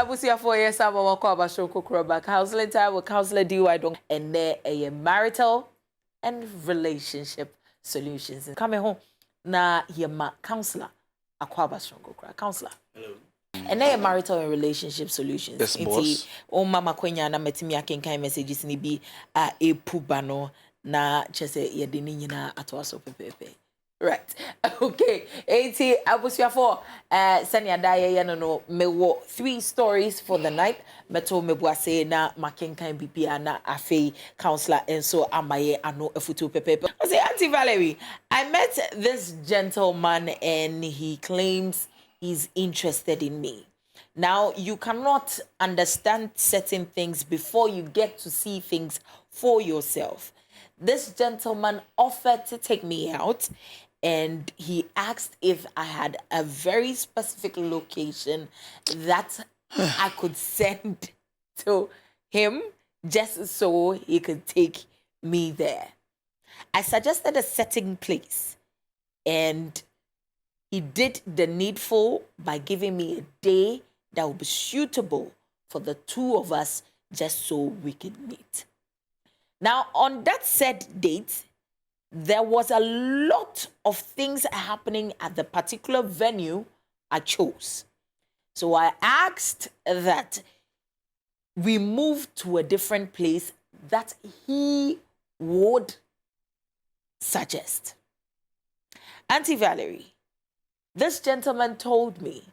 Abusia 4 years I'm a back counseling time with counselor DY Donkoh and there a marital and relationship solutions. Coming home na here ma counselor akwaba strong counselor. Hello. And there marital and relationship solutions. Yes, boss. O mama kwenya na metimi akenkan messages ni bi a epuba no na chese ye de ni nyina atoaso pepepe. Right. Okay. 80 Abusia 4 Sanya Daye no mewo 3 stories for the night. Meto mebuase na makenkan bibia na afi counselor and so amaye ano efutu pepepe. I say Auntie Valerie, I met this gentleman and he claims he's interested in me. Now, you cannot understand certain things before you get to see things for yourself. This gentleman offered to take me out and he asked if I had a very specific location that I could send to him just so he could take me there. I suggested a certain place and he did the needful by giving me a day that would be suitable for the two of us just so we could meet. Now, on that said date, there was a lot of things happening at the particular venue I chose. So I asked that we move to a different place that he would suggest. Auntie Valerie, this gentleman told me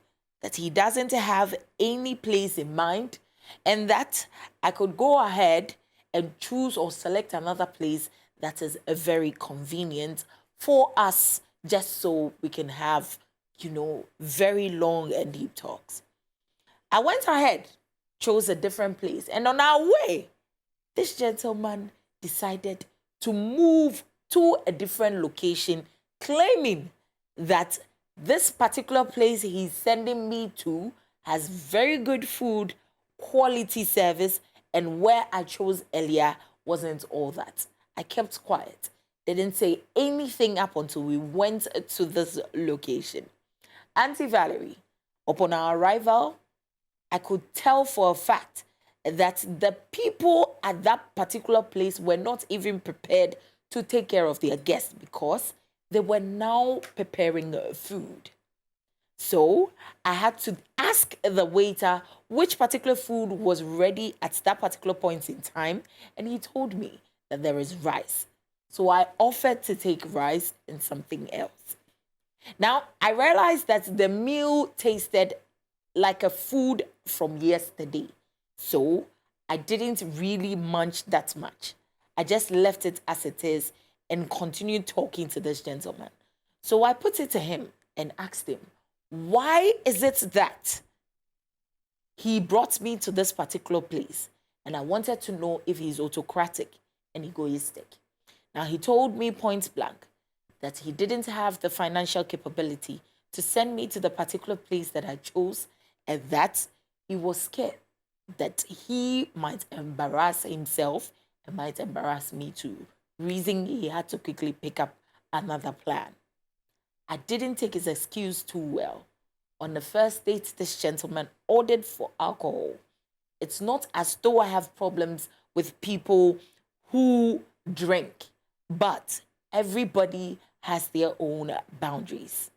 that he doesn't have any place in mind and that I could go ahead and choose or select another place that is very convenient for us just so we can have, very long and deep talks. I went ahead, chose a different place, and on our way, this gentleman decided to move to a different location, claiming that this particular place he's sending me to has very good food, quality service, and where I chose earlier wasn't all that. I kept quiet. Didn't say anything up until we went to this location. Auntie Valerie, upon our arrival, I could tell for a fact that the people at that particular place were not even prepared to take care of their guests because they were now preparing food. So I had to ask the waiter which particular food was ready at that particular point in time, and he told me that there is rice. So I offered to take rice and something else. Now, I realized that the meal tasted like a food from yesterday. So I didn't really munch that much. I just left it as it is and continued talking to this gentleman. So I put it to him and asked him, why is it that he brought me to this particular place? And I wanted to know if he's autocratic and egoistic. Now, he told me point blank that he didn't have the financial capability to send me to the particular place that I chose, and that he was scared that he might embarrass himself and might embarrass me too. Reason he had to quickly pick up another plan. I didn't take his excuse too well. On the first date, this gentleman ordered for alcohol. It's not as though I have problems with people who drink, but everybody has their own boundaries.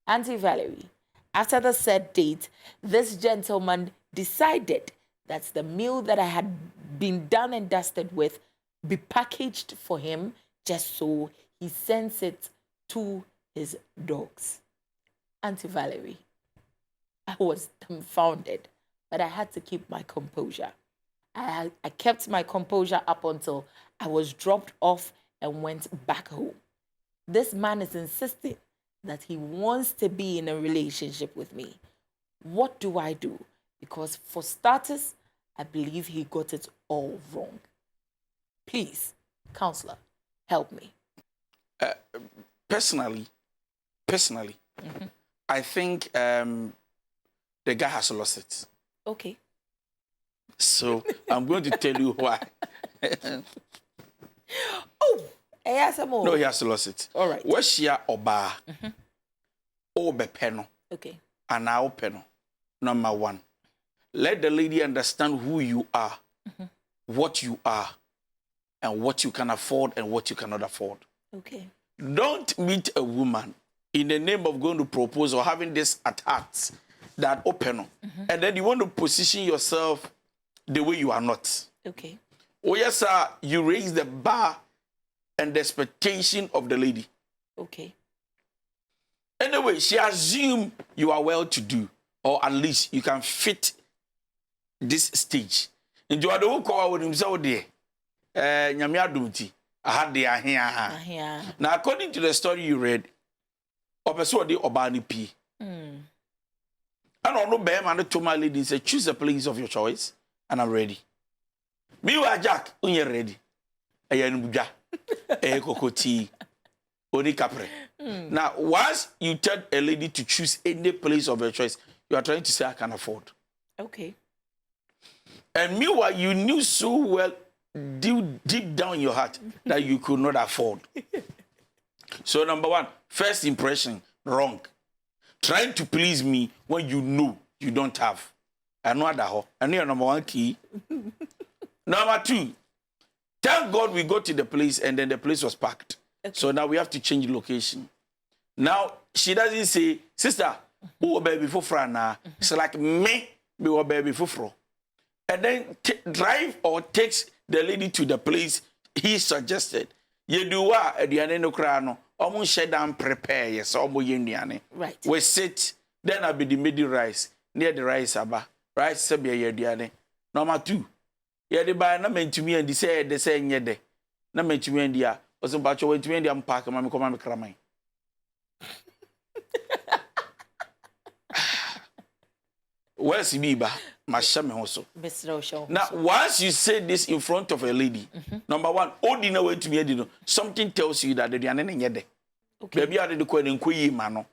Auntie Valerie, after the said date, this gentleman decided that the meal that I had been done and dusted with be packaged for him just so he sends it to his dogs. Auntie Valerie, I was dumbfounded, but I had to keep my composure. I kept my composure up until I was dropped off and went back home. This man is insisting that he wants to be in a relationship with me. What do I do? Because for starters, I believe he got it all wrong. Please, counselor, help me. Personally, I think the guy has lost it. Okay. So I'm going to tell you why. No, he has lost it. All right. Where's your oba? Obe peno. Okay. And now peno. Number one. let the lady understand who you are, what you are, and what you can afford and what you cannot afford. Okay. Don't meet a woman in the name of going to propose or having this at heart that open, and then you want to position yourself the way you are not. Okay. Oh yes, sir, you raise the bar and the expectation of the lady. Okay. Anyway, she assumed you are well to do, or at least you can fit this stage. And you are the one call with himself there. Nyamia Dumti. I had the ahia. Now, according to the story you read, Opeso de Obani P. I don't know, Bam, and to my lady said, choose a place of your choice, and I'm ready. Me wa Jack, when you're ready. Ayanbuja, Kokoti, Oni Capre. Now, once you tell a lady to choose any place of her choice, you are trying to say, I can afford. Okay. And meanwhile, you knew so well, deep down in your heart, that you could not afford. So, number one, first impression, wrong. Trying to please me when you know you don't have. I know that. I know your number one key. Number two, thank God we got to the place and then the place was packed. Okay. So now we have to change location. Now, she doesn't say, sister, who baby for Frana? It's like me, be baby for. And then drive or takes the lady to the place he suggested. You do what at the end of the almost shut down, prepare, yes, almost union. Right. We sit, then I'll be the middle rice, near the rice, abba. Rice, Sabia, Yadiane. Number two, Yadi by no meant to me and the saying yede. No meant to me and dia, was about your way to me and park, and mamma come cramming. Where's Biba? My shaman also. Now, once you say this in front of a lady, number one, all dinner way to me, something tells you that the anene yede. Baby, I did the coin and quay mano.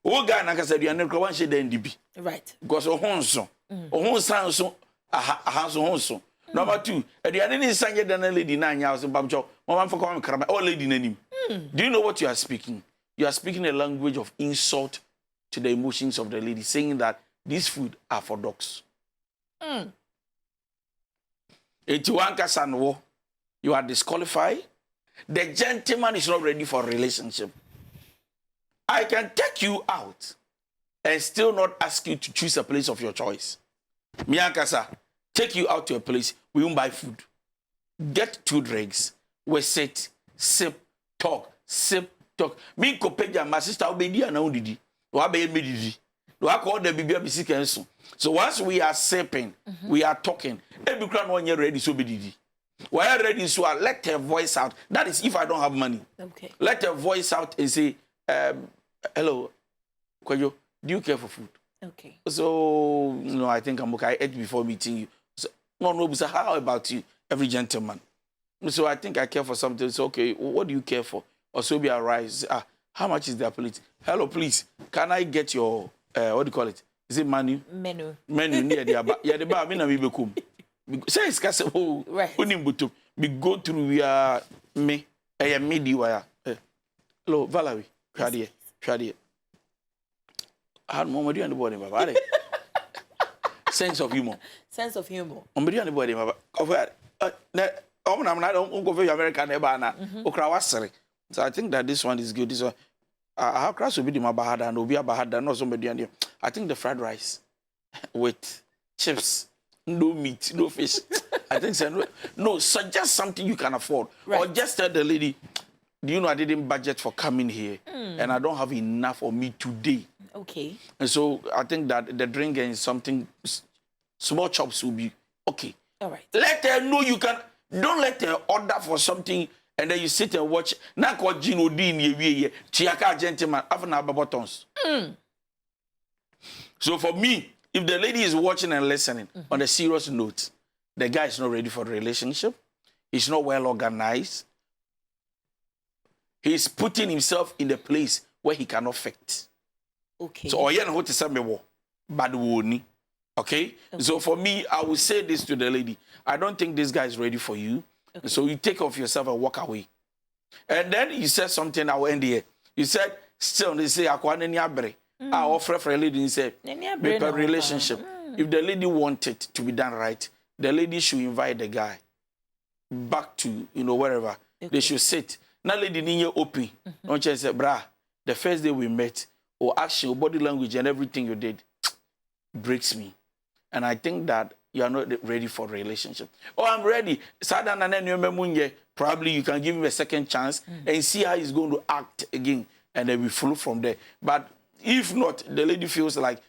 Oh, guy, like I said, you are not going to then DB. Right. Because a honso, a honso, so a house honso. Number two, at the end of the than a lady 9 years of Babjo, one for coming crab, all lady name. Do you know what you are speaking? You are speaking a language of insult to the emotions of the lady, saying that these food are for dogs. You are disqualified. The gentleman is not ready for a relationship. I can take you out and still not ask you to choose a place of your choice. Miankasa, take you out to a place, we won't buy food. Get 2 drinks. We sit, sip, talk, sip, talk. Me kopeja, my sister obedi and ondidi. Wabe medidi. So once we are sipping, we are talking. Every crown when you're ready, so be While ready, so let her voice out. That is if I don't have money. Okay. Let her voice out and say, hello, Kwajo, do you care for food? Okay. So, no, I think I'm okay. I ate before meeting you. So, no, so how about you? Every gentleman. So I think I care for something. So, okay, what do you care for? Or so be arise. How much is their plate? Hello, please. Can I get your, what do you call it? Is it menu? Menu near the aba. Yeah, the bar, I mean, I'm become. Say it's possible. Right. We go through me. I am media. Hello, Valerie. Shadi. I had more than the body, my sense of humor. Sense of humor. I'm the body, my I don't go for American Ebana. So I think that this one is good. This one, I have crash will be my bahada and will be a bahada, not somebody on you. I think the fried rice with chips, no meat, no fish. I think so. No, suggest something you can afford. Right. Or just tell the lady, do you know I didn't budget for coming here and I don't have enough for me today. Okay. And so I think that the drink and something, small chops will be okay. All right. Let her know you can, don't let her order for something and then you sit and watch. Na kwa Gino Dean ye Chiaka gentleman have na buttons. So for me, if the lady is watching and listening on a serious note, the guy is not ready for the relationship. He's not well organized. He's putting himself in a place where he cannot fit. Okay. So oyen ho tesa mewo bad woni. Okay? So for me, I will say this to the lady. I don't think this guy is ready for you. Okay. So you take off yourself and walk away. And then you said something, I will end here. You said, still, they say, Akwane ni abre. I offer for a lady and say, make a relationship. If the lady wanted to be done right, the lady should invite the guy back to, wherever. Okay. They should sit. Now lady need open. Don't just say, brah, the first day we met, or action, or body language and everything you did breaks me. And I think that you are not ready for a relationship. Oh, I'm ready. Probably you can give him a second chance and see how he's going to act again. And then we follow from there. But if not, the lady feels like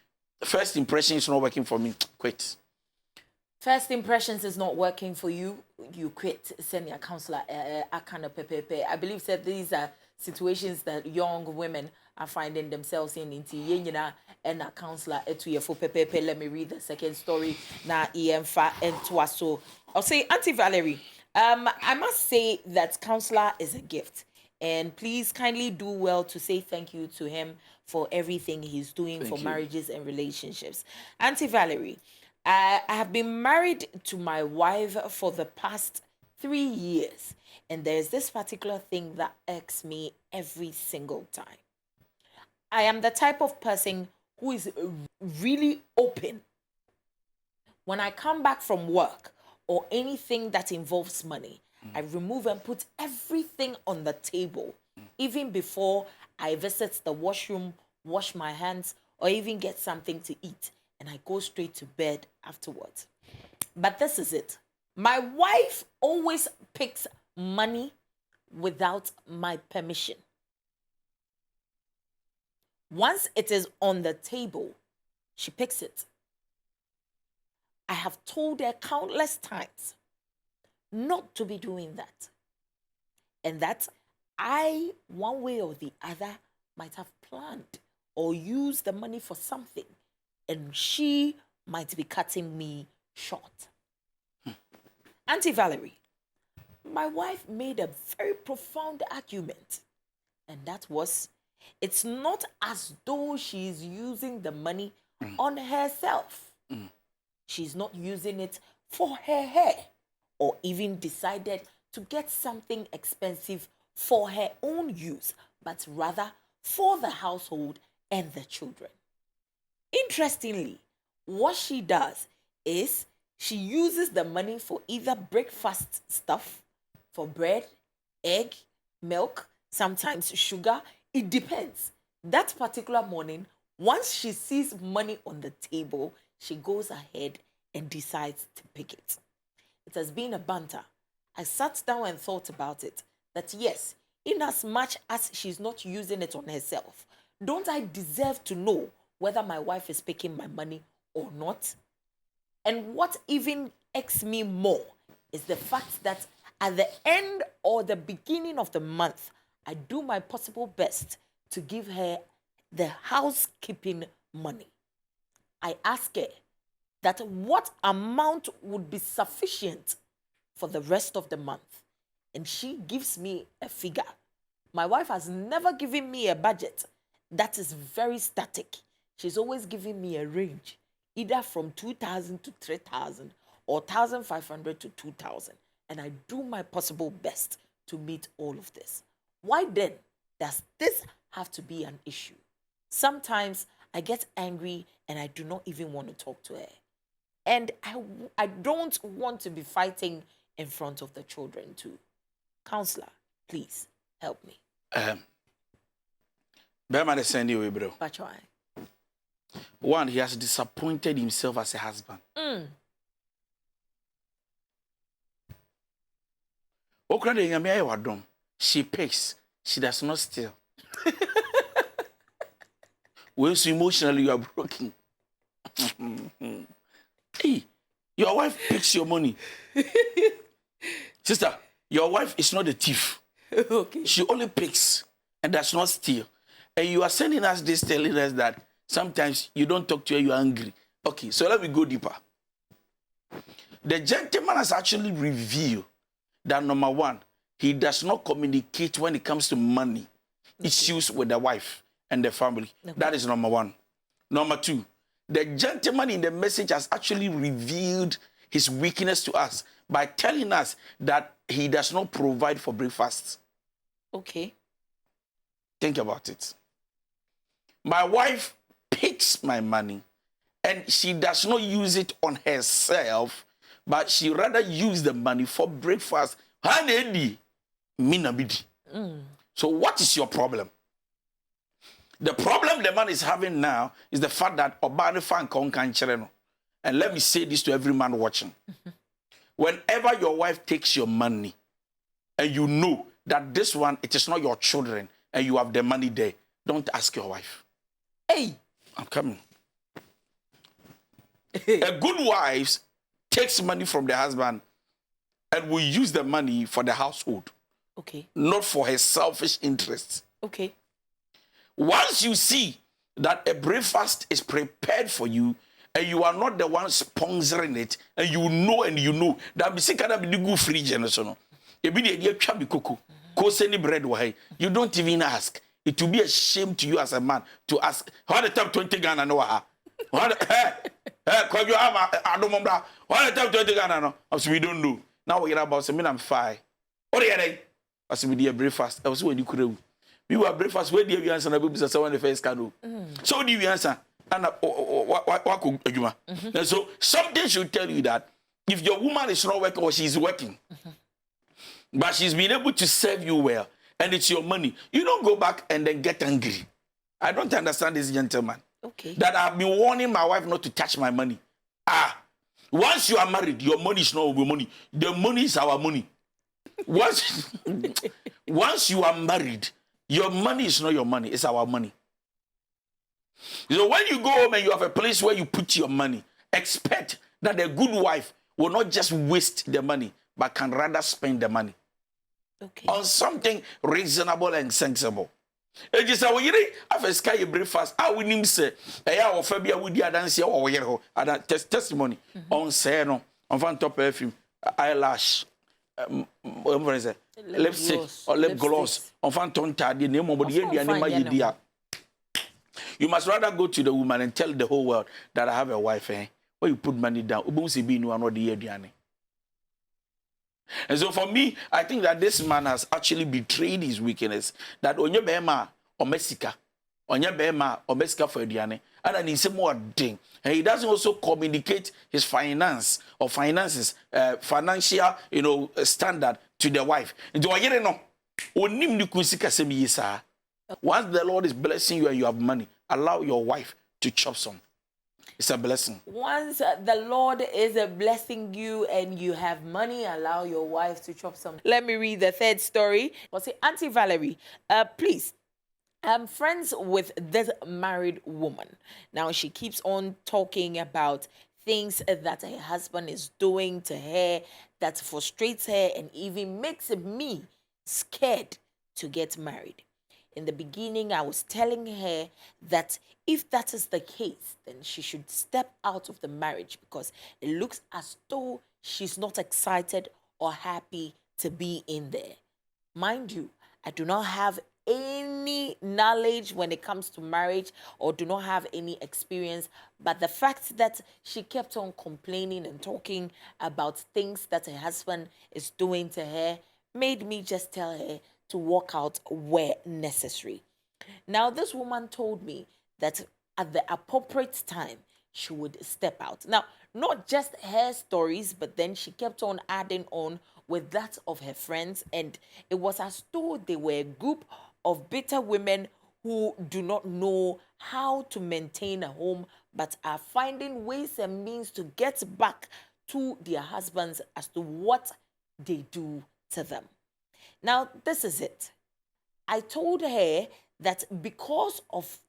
first impression is not working for me, quit. First impressions is not working for you, you quit. Send your counselor. I believe that these are situations that young women are finding themselves in. And a counselor let me read the second story. Na EMFA and Twaso. I'll say, Auntie Valerie, I must say that counselor is a gift. And please kindly do well to say thank you to him for everything he's doing for marriages and relationships. Auntie Valerie, I have been married to my wife for the past 3 years. And there's this particular thing that irks me every single time. I am the type of person who is really open. When I come back from work or anything that involves money, I remove and put everything on the table, even before I visit the washroom, wash my hands, or even get something to eat. And I go straight to bed afterwards. But this is it. My wife always picks money without my permission. Once it is on the table, she picks it. I have told her countless times not to be doing that. And that I, one way or the other, might have planned or used the money for something. And she might be cutting me short. Auntie Valerie, my wife made a very profound argument. And that was, it's not as though she's using the money on herself. She's not using it for her hair or even decided to get something expensive for her own use, but rather for the household and the children. Interestingly, what she does is she uses the money for either breakfast stuff, for bread, egg, milk, sometimes sugar. It depends. That particular morning, once she sees money on the table, she goes ahead and decides to pick it. It has been a banter. I sat down and thought about it, that yes, in as much as she's not using it on herself, don't I deserve to know whether my wife is picking my money or not? And what even irks me more is the fact that at the end or the beginning of the month, I do my possible best to give her the housekeeping money. I ask her that what amount would be sufficient for the rest of the month. And she gives me a figure. My wife has never given me a budget that is very static. She's always giving me a range, either from 2,000 to 3,000 or 1,500 to 2,000. And I do my possible best to meet all of this. Why then does this have to be an issue? Sometimes I get angry and I do not even want to talk to her. And I don't want to be fighting in front of the children too. Counselor, please help me. Bear send you, bro. But why? One, he has disappointed himself as a husband. She picks. She does not steal. When so emotionally you are broken. Hey, your wife picks your money. Sister, your wife is not a thief. Okay. She only picks and does not steal. And you are sending us this, telling us that sometimes you don't talk to her, you are angry. Okay, so let me go deeper. The gentleman has actually revealed that number one, he does not communicate when it comes to money issues with the wife and the family. That is number one. Number two, the gentleman in the message has actually revealed his weakness to us by telling us that he does not provide for breakfast. Okay. Think about it. My wife picks my money and she does not use it on herself, but she rather use the money for breakfast. So what is your problem? The problem the man is having now is the fact that Obani fan kan chere. And let me say this to every man watching. Whenever your wife takes your money and you know that this one, it is not your children and you have the money there, don't ask your wife. Hey, I'm coming. A good wife takes money from the husband and will use the money for the household. Okay. Not for her selfish interests. Okay. Once you see that a breakfast is prepared for you and you are not the one sponsoring it, and you know that be good free generation. Bread, you don't even ask. It will be a shame to you as a man to ask. How the time 20 Ghana no ha? What the time 20 Ghana no? We don't know. Now we hear about some I'm fine. What are you? As we did breakfast, I was when you could. We were breakfast where do you answer na baby say when the first canoe. So do you answer? And what and so something should tell you that if your woman is not working or she's working, but she's been able to serve you well, and it's your money, you don't go back and then get angry. I don't understand this gentleman. Okay. That I've been warning my wife not to touch my money. Once you are married, your money is not our money. The money is our money. Once you are married, your money is not your money, it's our money. So when you go home and you have a place where you put your money, expect that a good wife will not just waste the money, but can rather spend the money on something reasonable and sensible. It is our year after sky breakfast. I will name say, I offer be a woody dance or testimony on Seno, on fan top perfume, eyelash. Lipstick or lip gloss on fantonta the name of the you must rather go to the woman and tell the whole world that I have a wife, where you put money down. And so for me, I think that this man has actually betrayed his weakness. That on your bema or Mexica, for Diane, and then he's more ding. And he doesn't also communicate his finances, financial, standard to the wife. Once the Lord is blessing you and you have money, allow your wife to chop some. It's a blessing. Once the Lord is blessing you and you have money, allow your wife to chop some. Let me read the third story. I'll say, Auntie Valerie, please. I'm friends with this married woman. Now, she keeps on talking about things that her husband is doing to her that frustrates her and even makes me scared to get married. In the beginning, I was telling her that if that is the case, then she should step out of the marriage because it looks as though she's not excited or happy to be in there. Mind you, I do not have any knowledge when it comes to marriage or do not have any experience, but the fact that she kept on complaining and talking about things that her husband is doing to her made me just tell her to walk out where necessary. Now, this woman told me that at the appropriate time, she would step out. Now, not just her stories, but then she kept on adding on with that of her friends, and it was as though they were a group of bitter women who do not know how to maintain a home, but are finding ways and means to get back to their husbands as to what they do to them. Now, this is it. I told her that because of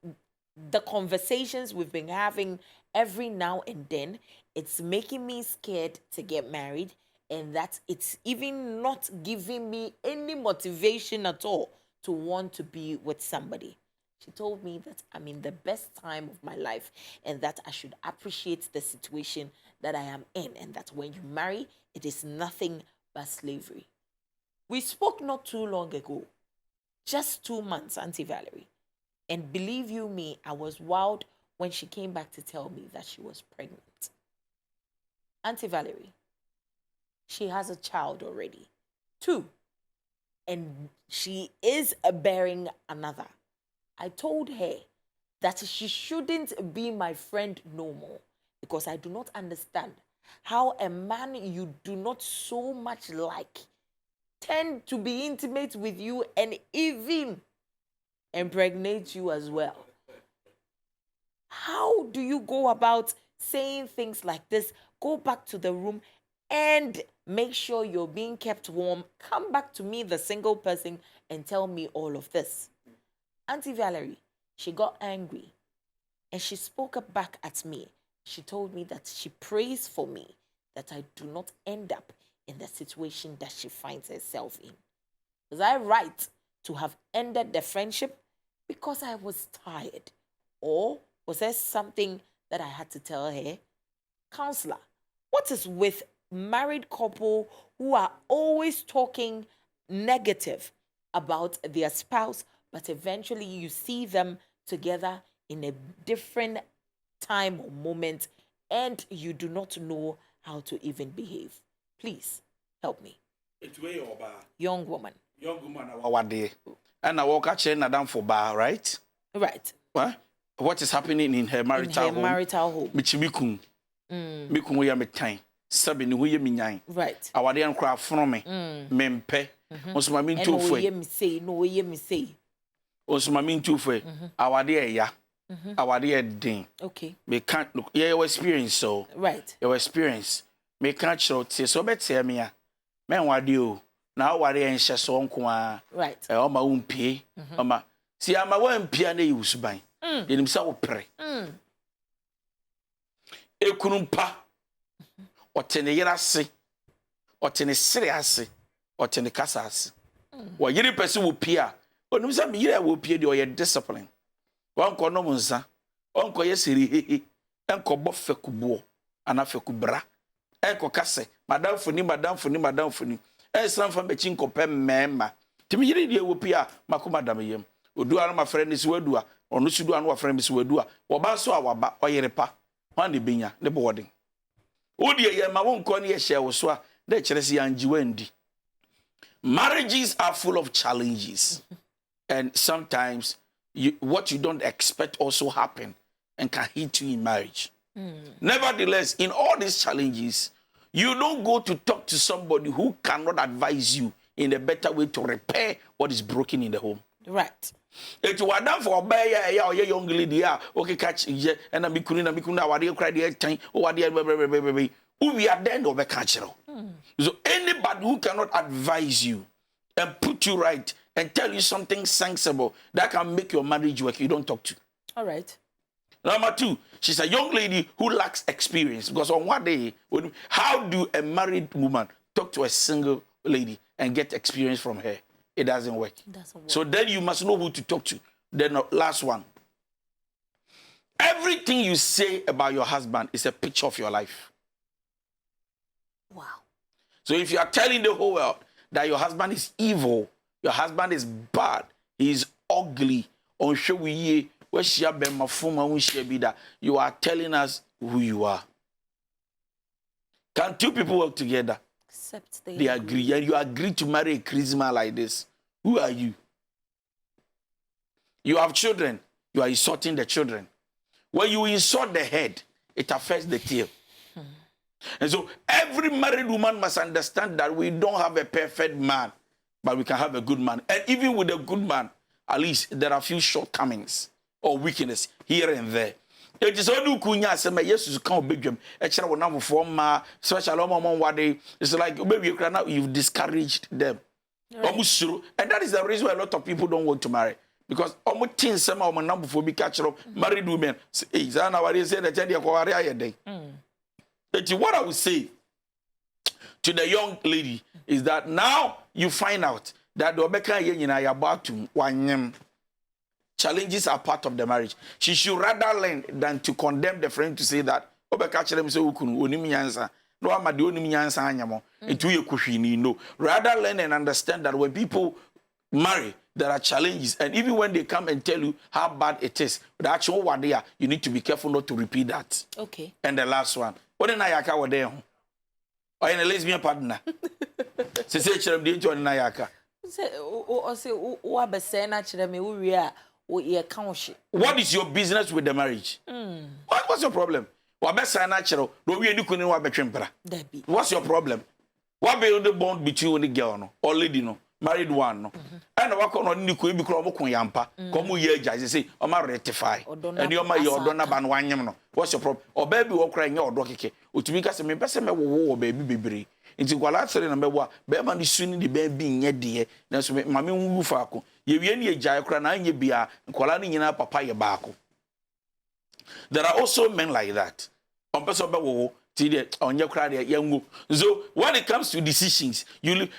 the conversations we've been having every now and then, it's making me scared to get married, and that it's even not giving me any motivation at all to want to be with somebody. She told me that I'm in the best time of my life and that I should appreciate the situation that I am in, and that when you marry, it is nothing but slavery. We spoke not too long ago, just 2 months, Auntie Valerie. And believe you me, I was wowed when she came back to tell me that she was pregnant. Auntie Valerie, she has a child already, 2. And she is bearing another. I told her that she shouldn't be my friend no more, because I do not understand how a man you do not so much like tend to be intimate with you and even impregnate you as well. How do you go about saying things like this? Go back to the room and make sure you're being kept warm. Come back to me, the single person, and tell me all of this. Auntie Valerie, she got angry and she spoke up back at me. She told me that she prays for me, that I do not end up in the situation that she finds herself in. Was I right to have ended the friendship because I was tired? Or was there something that I had to tell her? Counselor, what is with married couple who are always talking negative about their spouse, but eventually you see them together in a different time or moment and you do not know how to even behave? Please help me. It's way over. Young woman. Young woman, what day? And I walk actually down for bar, right? Right. What is happening in her marital home? Marital home. Michibikun. Mikun we are time. Sabi ni huye minyan. Right. Awade an kra from me. Mempe. Onso ma min tu fo. No ye me say. Onso ma min tu fo. Awade ya. Awade e din. Okay. Me can't look. Yeah, your experience so. Right. Your experience. Me can't show so better me ya. Men wade o. Na awade en hye so nko a. Right. O ma umpie. O ma si ama wa mpia na yusuban. Yenim sa wo pre. Ekunumpa. Otene yerase. Otene seriase. Otene kasase. Wa yiri pese wo pia. Onum sa me yiri wo pia de o ye discipline. Wan ko no munsa. On ko yesiri hehe. Enko bo fekubo. Ana fekubra. Enko kase. Madam funi. Esran fa bechi nko pe mema. Timi yiri de wo pia makoma dam yem. Odua no ma friend is wadua. Onu sudu anu wa friend is wadua. Wo ba so awaba oyerepa. Wan de benya ne boarding. Odi ye ma won ko ne ye share wo so a de kire se yanjiwa ndi. Marriages are full of challenges. And sometimes what you don't expect also happen and can hit you in marriage. Nevertheless, in all these challenges, you don't go to talk to somebody who cannot advise you in a better way to repair what is broken in the home. Right. It was done for a young lady, okay, catch, and I'm mikuna, what do you cry the time, or what do you we are then over cultural. So anybody who cannot advise you and put you right and tell you something sensible that can make your marriage work, you don't talk to. All right. Number two, she's a young lady who lacks experience, because on one day, how do a married woman talk to a single lady and get experience from her? It doesn't work. So then you must know who to talk to. Then last one. Everything you say about your husband is a picture of your life. Wow. So if you are telling the whole world that your husband is evil, your husband is bad, he is ugly, you are telling us who you are. Can two people work together? Except they agree. And you agree to marry a charisma like this. Who are you? You have children. You are insulting the children. When you insult the head, it affects the tail. And so every married woman must understand that we don't have a perfect man, but we can have a good man. And even with a good man, at least there are a few shortcomings or weakness here and there. It is only kunya say Jesus can be bedwam e kire wona mfo ma special omom wade. It's like baby now you've discouraged them. Right. And that is the reason why a lot of people don't want to marry, because omo tin say ma omo number for be catch married women say zana wade say the tell dey kware ayede. What I would say to the young lady is that now you find out that the obeka ye nyina ya batum wanyem. Challenges are part of the marriage. She should rather learn than to condemn the friend to say that obeka kire me say ukunu onim nyansa no amade onim nyansa anyamo etu ye kuhwini. No, rather learn and understand that when people marry there are challenges, and even when they come and tell you how bad it is, the actual one there, you need to be careful not to repeat that. Okay. And the last one, what na yaka wade ho or in a lesbian partner se say kire me dey to na yaka say o say o abese na kire me wo wi a ye count. What is your business with the marriage? What's your problem? What best natural? Do we educate you about tempera? What's your problem? What be the bond between you and the girl no? Or lady no? Married one no? And what can on Niku be called Yampa? Come ye judge say, I'm rectify. And you're my ban one no. What's your problem? Or baby or crying your docky. Utumika se me pese me wo baby baby. Into Gualathre number one, Beman is soon the baby yet dear. Now so mammy woo fako. Ye any jai crana ye bia, and Colani in a papaya barco. There are also men like that. On person on your cry young. So when it comes to decisions,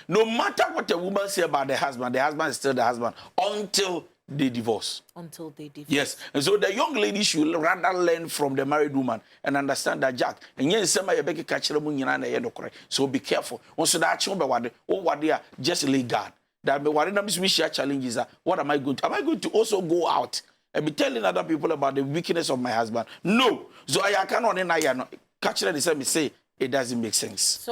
no matter what a woman say about the husband is still the husband until they divorce. Until they divorce. Yes. And so the young lady should rather learn from the married woman and understand that Jack and yes, some you beg catch the so be careful. Also that what they are just lay guard. That be what we share challenges are. What am I going to? Am I going to also go out and be telling other people about the weakness of my husband? No. So I cannot catch them and say it doesn't make sense.